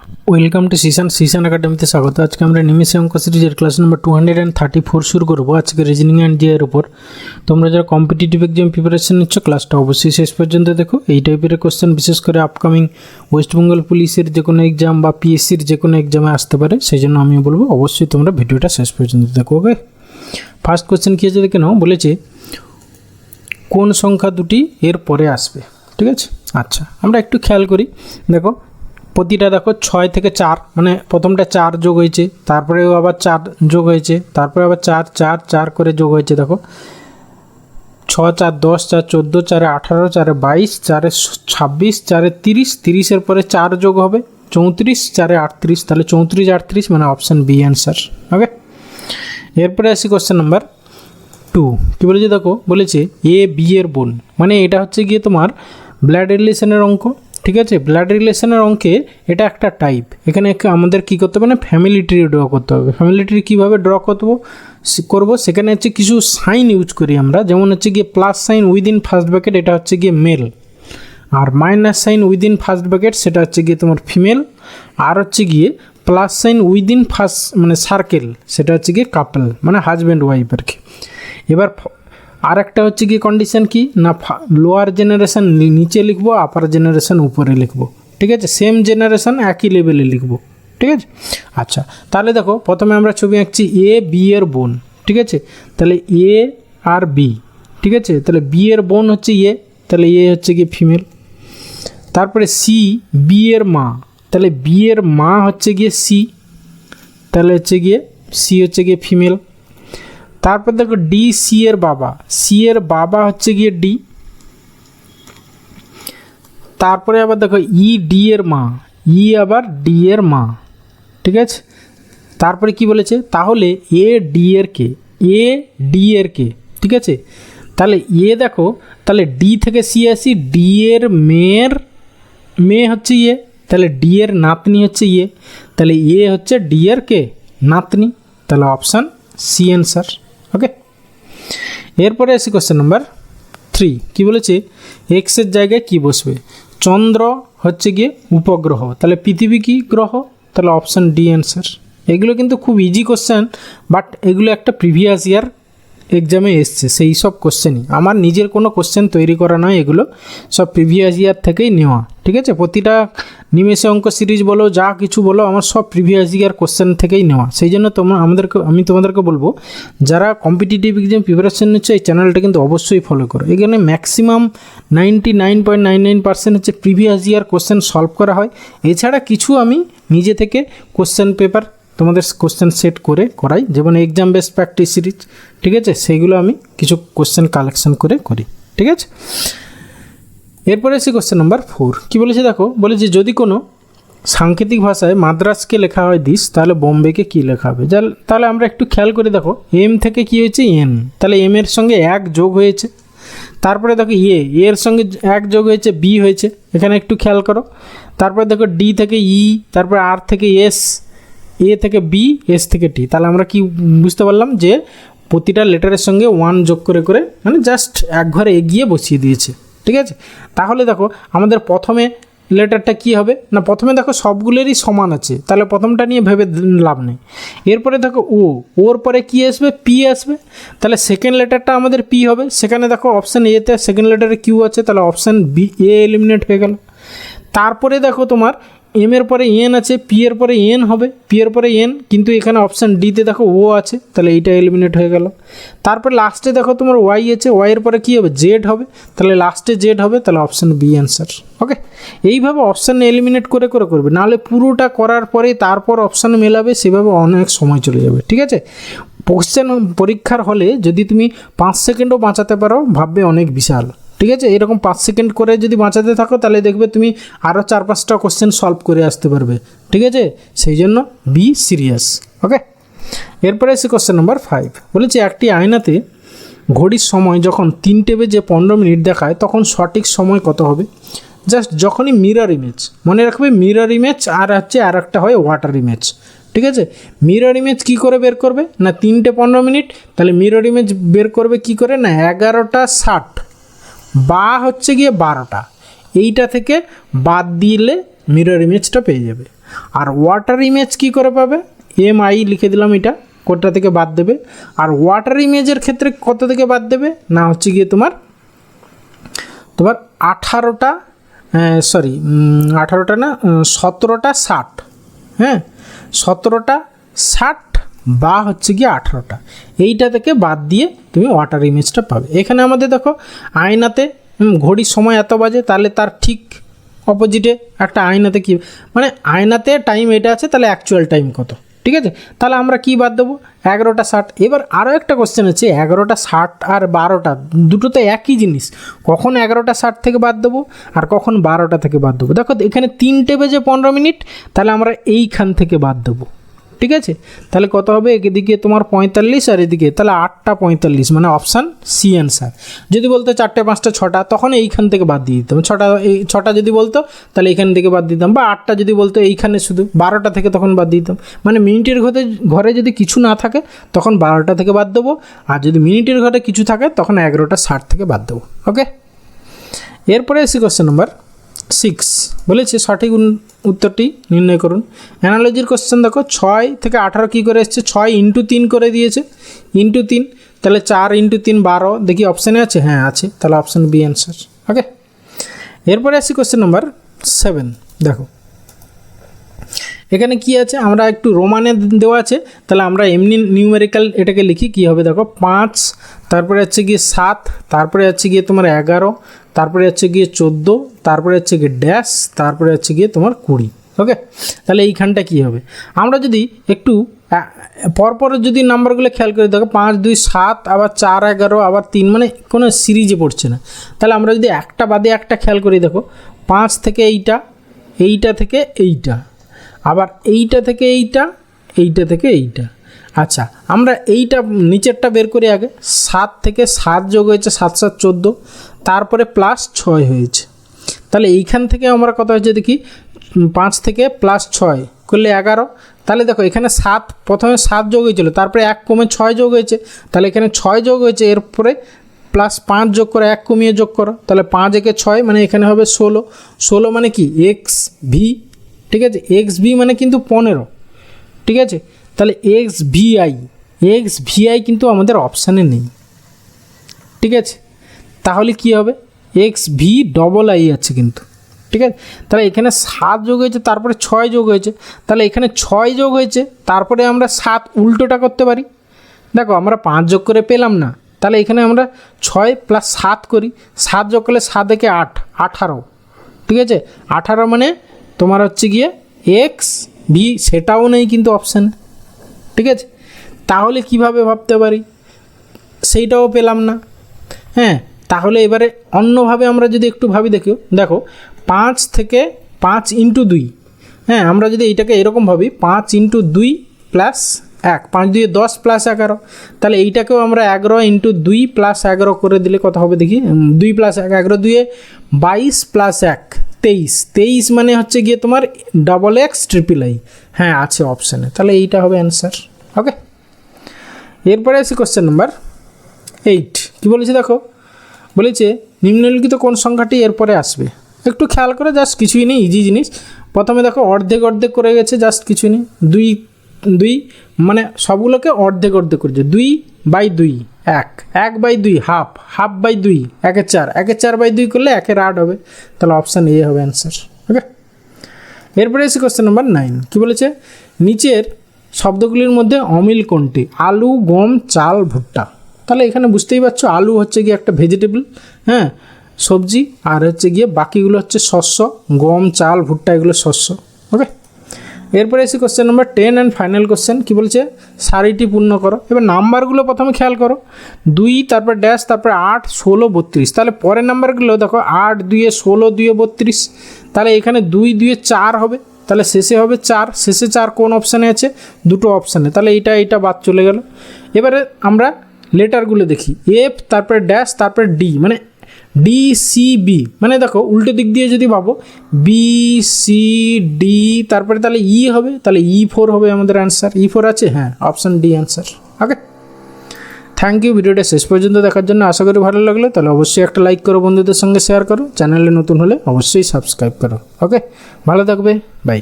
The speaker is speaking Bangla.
ওয়েলকাম টু সিসান একাডেমিতে স্বাগত। আজকে আমরা নিমেষে অঙ্ক সিরিজের ক্লাস নম্বর 234 শুরু করবো আজকে রিজনিং অ্যান্ড জিএর উপর। তোমরা যারা কম্পিটিটিভ এক্সাম প্রিপারেশন নিচ্ছ ক্লাসটা অবশ্যই শেষ পর্যন্ত দেখো। এই টাইপের কোশ্চেন বিশেষ করে আপকামিং ওয়েস্ট বেঙ্গল পুলিশের যে কোনো এক্সাম বা পিএসসির যে কোনো এক্সামে আসতে পারে, সেই জন্য আমি বলবো অবশ্যই তোমরা ভিডিওটা শেষ পর্যন্ত দেখো। ওকে, ফার্স্ট কোশ্চেন কী আছে দেখে নাও। বলেছে কোন সংখ্যা দুটি এর পরে আসবে, ঠিক আছে। আচ্ছা, আমরা একটু খেয়াল করি। দেখো প্রতিটা দেখো 6 থেকে 4, মানে প্রথমটা 4 যোগ হয়েছে, তারপরেও আবার 4 যোগ হয়েছে, তারপরে আবার 4 4 4 করে যোগ হয়েছে। দেখো 6 4 10 4 14 4 18 4 22 4 26 4 30, 30-এর পরে 4 যোগ হবে 34, 4 38, তাহলে 34 38 মানে অপশান বি অ্যান্সার। ওকে, এরপরে আসি কোশ্চেন নাম্বার 2। কী বলেছে দেখো, বলেছে এ বি এর বোন, মানে এটা হচ্ছে গিয়ে তোমার ব্লাড রিলেশনের অঙ্ক, ঠিক আছে। ব্লাড রিলেশনের অঙ্কে এটা একটা টাইপ। এখানে আমাদের কী করতে হবে না, ফ্যামিলি ট্রি ড্র করতে হবে। ফ্যামিলি ট্রি কীভাবে ড্র করবো সেখানে হচ্ছে কিছু সাইন ইউজ করি আমরা, যেমন হচ্ছে গিয়ে plus sign within first bracket, এটা হচ্ছে গিয়ে মেল, আর minus sign within first bracket সেটা হচ্ছে গিয়ে তোমার ফিমেল, আর হচ্ছে গিয়ে প্লাস সাইন উইদিন ফার্স্ট মানে সার্কেল সেটা হচ্ছে গিয়ে কাপল, মানে হাজব্যান্ড ওয়াইফ আর কি। এবার আর একটা হচ্ছে কি কন্ডিশন কি না, লোয়ার জেনারেশন নিচে লিখবো, আপার জেনারেশন উপরে লিখবো, ঠিক আছে। সেম জেনারেশন একই লেভেলে লিখবো, ঠিক আছে। আচ্ছা, তাহলে দেখো প্রথমে আমরা ছবি আঁকছি এ বি এর বোন, ঠিক আছে। তাহলে এ আর বি, ঠিক আছে। তাহলে বি এর বোন হচ্ছে এ, তাহলে এ হচ্ছে গিয়ে ফিমেল। তারপরে সি বি এর মা, তাহলে বি এর মা হচ্ছে গিয়ে সি, তাহলে হচ্ছে গিয়ে সি হচ্ছে গিয়ে ফিমেল। তারপর দেখো ডি সি এর বাবা, সি এর বাবা হচ্ছে গিয়ে ডি। তারপরে আবার দেখো ই ডি এর মা, ই আবার ডি এর মা, ঠিক আছে। তারপরে কি বলেছে, তাহলে এ ডি এর কে, এ ডি এর কে, ঠিক আছে। তাহলে এ দেখো, তাহলে ডি থেকে সি আসি, ডি এর মেয়ে হচ্ছে ইয়ে, তাহলে ডি এর নাতনি হচ্ছে ইয়ে, তাহলে এ হচ্ছে ডি এর কে নাতনি, তাহলে অপশান সি অ্যান্সার। ওকে, এরপরে আসি কোশ্চেন নাম্বার 3। কী বলেছে, এক্সের জায়গায় কি বসবে, চন্দ্র হচ্ছে গিয়ে উপগ্রহ, তাহলে পৃথিবী কি গ্রহ, তাহলে অপশান ডি অ্যান্সার। এগুলো কিন্তু খুব ইজি কোশ্চেন, বাট এগুলো একটা প্রিভিয়াস ইয়ার এক্সামে এসছে সেই সব কোশ্চেনই, আমার নিজের কোনো কোশ্চেন তৈরি করা নয়, এগুলো সব প্রিভিয়াস ইয়ার থেকেই নেওয়া, ঠিক আছে। প্রতিটা নিমেষে অঙ্ক সিরিজ বলো, যা কিছু বলো, আমার সব প্রিভিয়াস ইয়ার কোশ্চেন থেকেই নেওয়া। সেই জন্য আমি তোমাদেরকে বলবো, যারা কম্পিটিটিভ এক্সাম প্রিপারেশন নিচ্ছে এই চ্যানেলটা কিন্তু অবশ্যই ফলো করো। এখানে ম্যাক্সিমাম 99.99% হচ্ছে প্রিভিয়াস ইয়ার কোশ্চেন সলভ করা হয়। এছাড়া কিছু আমি নিজে থেকে কোশ্চেন পেপার তোমাদের কোশ্চেন সেট করে করাই, যেমন এক্সাম বেস প্র্যাকটিস সিরিজ, ঠিক আছে। সেইগুলো আমি কিছু কোশ্চেন কালেকশন করে করি, ঠিক আছে। এরপরে এসে কোশ্চেন নাম্বার 4। কী বলেছে দেখো, বলেছে যদি কোনো সাংকেতিক ভাষায় মাদ্রাসকে লেখা হয় দিস, তাহলে বোম্বেকে কী লেখা হবে। তাহলে আমরা একটু খেয়াল করে দেখো, এম থেকে কী হয়েছে এন, তাহলে এম এর সঙ্গে 1 যোগ হয়েছে। তারপরে দেখো এর সঙ্গে 1 যোগ হয়েছে, বি হয়েছে, এখানে একটু খেয়াল করো। তারপরে দেখো ডি থেকে ই, তারপরে আর থেকে এস, এ থেকে বি, এস থেকে টি। তাহলে আমরা কি বুঝতে পারলাম যে প্রতিটা লেটারের সঙ্গে 1 যোগ করে করে মানে জাস্ট এক ঘরে এগিয়ে বসিয়ে দিয়েছে, ঠিক আছে। তাহলে দেখো আমাদের প্রথমে লেটারটা কি হবে না, প্রথমে দেখো সবগুলোরই সমান আছে, তাহলে প্রথমটা নিয়ে ভেবে লাভ নেই। এরপরে দেখো ওর পরে কি আসবে, পি আসবে, তাহলে সেকেন্ড লেটারটা আমাদের পি হবে। সেখানে দেখো অপশান এতে সেকেন্ড লেটারে কিউ আছে, তাহলে অপশান বি এ এলিমিনেট হয়ে গেল। তারপরে দেখো তোমার এম এর পরে এন আছে, পি এর পরে এন হবে, পি এর পরে এন, কিন্তু এখানে অপশান ডিতে দেখো ও আছে, তাহলে এইটা এলিমিনেট হয়ে গেল। তারপরে লাস্টে দেখো তোমার ওয়াই আছে, ওয়াই এর পরে কী হবে, জেড হবে, তাহলে লাস্টে জেড হবে, তাহলে অপশান বি অ্যান্সার। ওকে, এইভাবে অপশান এলিমিনেট করে করে করবে, নাহলে পুরোটা করার পরে তারপর অপশান মেলাবে, সেভাবে অনেক সময় চলে যাবে, ঠিক আছে। কোশ্চেন পরীক্ষার হলে যদি তুমি 5 সেকেন্ডও বাঁচাতে পারো, ভাববে অনেক বিশাল, ঠিক আছে। এরকম 5 সেকেন্ড করে যদি বাঁচাতে থাকো, তাহলে দেখবে তুমি আরও 4-5টা কোশ্চেন সলভ করে আসতে পারবে, ঠিক আছে। সেই জন্য বি সিরিয়াস। ওকে, এরপরে এসে কোশ্চেন নাম্বার 5। বলেছি একটি আয়নাতে ঘড়ির সময় যখন 3টে বেজে 15 মিনিট দেখায়, তখন সঠিক সময় কত হবে। জাস্ট যখনই মিরর ইমেজ, মনে রাখবে মিরর ইমেজ আর হচ্ছে আর একটা হয় ওয়াটার ইমেজ, ঠিক আছে। মিরর ইমেজ কী করে বের করবে না, 3টে 15 মিনিট, তাহলে মিরর ইমেজ বের করবে কী করে না, 11টা 60 বা হচ্ছে গিয়ে 12টা, এইটা থেকে বাদ দিলে মিরর ইমেজটা পেয়ে যাবে। আর ওয়াটার ইমেজ কি করে পাবে, MI লিখে দিলাম, এটা কোনটা থেকে বাদ দেবে। আর ওয়াটার ইমেজের ক্ষেত্রে কত থেকে বাদ দেবে না, হচ্ছে গিয়ে তোমার 18টা, সরি 18টা না, 17টা 60, হ্যাঁ 17টা 60 বা হচ্ছে গিয়ে 18টা, এইটা থেকে বাদ দিয়ে তুমি ওয়াটার ইমেজটা পাবে। এখানে আমাদের দেখো আয়নাতে ঘড়ির সময় এত বাজে, তাহলে তার ঠিক অপোজিটে একটা আয়নাতে কি, মানে আয়নাতে টাইম এটা আছে, তাহলে অ্যাকচুয়াল টাইম কত, ঠিক আছে। তাহলে আমরা কি বাদ দেবো, 11টা 60। এবার আরও একটা কোশ্চেন আছে, 11টা 60 আর 12টা দুটো তো একই জিনিস, কখন 11টা 60 থেকে বাদ দেবো আর কখন 12টা থেকে বাদ দেবো। দেখো এখানে 3টে বেজে 15 মিনিট, তাহলে আমরা এইখান থেকে বাদ দেবো, ঠিক আছে। তাহলে কত হবে, এদিকে তোমার 45 আর এদিকে তাহলে 8টা 45, মানে অপশান সি অ্যান্সার। যদি বলতো 4টে 5টা 6টা, তখন এইখান থেকে বাদ দিয়ে দিতাম। 6টা যদি বলতো তাহলে এইখান থেকে বাদ দিতাম, বা 8টা যদি বলতো এইখানে শুধু 12টা থেকে তখন বাদ দিতাম। মানে মিনিটের ঘরে যদি কিছু না থাকে তখন 12টা থেকে বাদ দেবো, আর যদি মিনিটের ঘরে কিছু থাকে তখন 11টা 60 থেকে বাদ দেবো। ওকে, এরপরে এসে কোশ্চেন নাম্বার 6 বলেছে সঠিক উত্তরটি নির্ণয় করুন। অ্যানালজির কোশ্চেন দেখো, 6 থেকে 18 কী করে এসছে, 6 × 3 করে দিয়েছে, × 3, তাহলে 4 × 3 12, দেখি অপশানে আছে, হ্যাঁ আছে, তাহলে অপশান বি অ্যান্সার। ওকে, এরপরে আসি কোশ্চেন নাম্বার 7। দেখো এখানে কি আছে, আমরা একটু রোমানে দেওয়া আছে, তাহলে আমরা এমনি নিউমেরিক্যাল এটাকে লিখি, কি হবে দেখো 5, তারপরে হচ্ছে গিয়ে 7, তারপরে হচ্ছে গিয়ে তোমার 11, তারপরে হচ্ছে গিয়ে 14, তারপরে হচ্ছে গিয়ে ড্যাশ, তারপরে হচ্ছে গিয়ে তোমার 20। ওকে, তাহলে এইখানটা কি হবে, আমরা যদি একটু পরপর যদি নাম্বারগুলো খেয়াল করে দেখো, 5 2 7, আবার 4 11, আবার 3, মানে কোনো সিরিজে পড়ছে না। তাহলে আমরা যদি একটা বাদে একটা খেয়াল করি, দেখো 5 থেকে এইটা, এইটা থেকে এইটা, আবার এইটা থেকে এইটা, এইটা থেকে এইটা। আচ্ছা, আমরা এইটা নিচেরটা বের করি আগে। 7 থেকে 7 যোগ হয়েছে, 7 7 14, তারপরে প্লাস 6 হয়েছে। তাহলে এইখান থেকে আমরা কত হয়েছে দেখি, 5 থেকে প্লাস 6 করলে 11। তাহলে দেখো এখানে 7, প্রথমে 7 যোগ হয়েছিল, তারপরে 1 কমে 6 যোগ হয়েছে, তাহলে এখানে 6 যোগ হয়েছে, এরপরে প্লাস 5 যোগ করে 1 কমিয়ে যোগ করো, তাহলে 5 একে 6, মানে এখানে হবে 16। 16 মানে কি XV, ঠিক আছে, XV মানে কিন্তু 15, ঠিক আছে। তাহলে XVI কিন্তু আমাদের অপশানে নেই, ঠিক আছে। তাহলে কি হবে, XVII আছে কিন্তু, ঠিক আছে। তাহলে এখানে 7 যোগ হয়েছে, তারপরে 6 যোগ হয়েছে, তাহলে এখানে 6 যোগ হয়েছে, তারপরে আমরা 7 উল্টোটা করতে পারি। দেখো আমরা 5 যোগ করে পেলাম না, তাহলে এখানে আমরা 6 + 7 করি, 7 যোগ করলে 7 একে 8, 18, ঠিক আছে। 18 মানে তোমার হচ্ছে গিয়ে XV, সেটাও নেই কিন্তু অপশানে, ঠিক আছে। তাহলে কিভাবে ভাবতে পারি, সেইটাও পেলাম না। হ্যাঁ, তাহলে এবারে অন্যভাবে আমরা যদি একটু ভাবি, দেখো 5 থেকে 5 × 2, হ্যাঁ আমরা যদি এইটাকে এরকম ভাবি, 5 × 2 + 1, 5 2 10 + 11, তাহলে এইটাকেও আমরা 11 × 2 + 11 করে দিলে কত হবে দেখি, 2 + 1, 11 2 22 + 1 23, 23 মানে হচ্ছে গিয়ে তোমার XXIII, হ্যাঁ আছে অপশানে, তাহলে এইটা হবে অ্যান্সার। ওকে, এরপরে আছে কোশ্চেন নাম্বার 8। কী বলেছে দেখো, বলেছে নিম্নলিখিত কোন সংখ্যাটি এরপরে আসবে, একটু খেয়াল করে, জাস্ট কিছুই নেই, ইজি জিনিস। প্রথমে দেখো অর্ধেক অর্ধেক করে গেছে, জাস্ট কিছুই নেই, 2 মানে সবগুলোকে অর্ধেক অর্ধেক করেছে, 2/2 1, 1/2 হাফ, 1/2 1/4, 1/4/2 করলে 1/8 হবে, তাহলে অপশান এ হবে অ্যান্সার। ওকে, এরপরে এসে কোশ্চেন নাম্বার 9। কী বলেছে, নিচের শব্দগুলির মধ্যে অমিল কোনটি, আলু, গম, চাল, ভুট্টা। তাহলে এখানে বুঝতেই পারছো, আলু হচ্ছে গিয়ে একটা ভেজিটেবল, হ্যাঁ সবজি, আর হচ্ছে গিয়ে বাকিগুলো হচ্ছে শস্য, গম, চাল, ভুট্টা এগুলো শস্য। ওকে, এরপরে এসে question number 10 and final question. কী বলছে, সারিটি পূর্ণ করো। এবার নাম্বারগুলো প্রথমে খেয়াল করো, 2, তারপর ড্যাশ, তারপর 8 16 32, তাহলে পরের নাম্বারগুলো দেখো 8 2 16 2 32, তাহলে এখানে 2 2 4 হবে, তাহলে শেষে হবে 4, শেষে 4 কোন অপশানে আছে, দুটো অপশানে, তাহলে এইটা বাদ চলে গেল। এবারে আমরা লেটারগুলো দেখি, F, তারপরে ড্যাশ, তারপরে D, মানে DCB, মানে দেখো উল্টো দিক দিয়ে যদি ভাবো BCD, তারপরে তাহলে E হবে, তাহলে E4 হবে আমাদের অ্যান্সার। E4 আছে, হ্যাঁ option D answer. Okay, thank you ভিডিওটা শেষ পর্যন্ত দেখার জন্য। আশা করি ভালো লাগলো। তাহলে অবশ্যই একটা লাইক করো, বন্ধুদের সঙ্গে শেয়ার করো, চ্যানেলে নতুন হলে অবশ্যই সাবস্ক্রাইব করো। ওকে, ভালো থাকবে, বাই।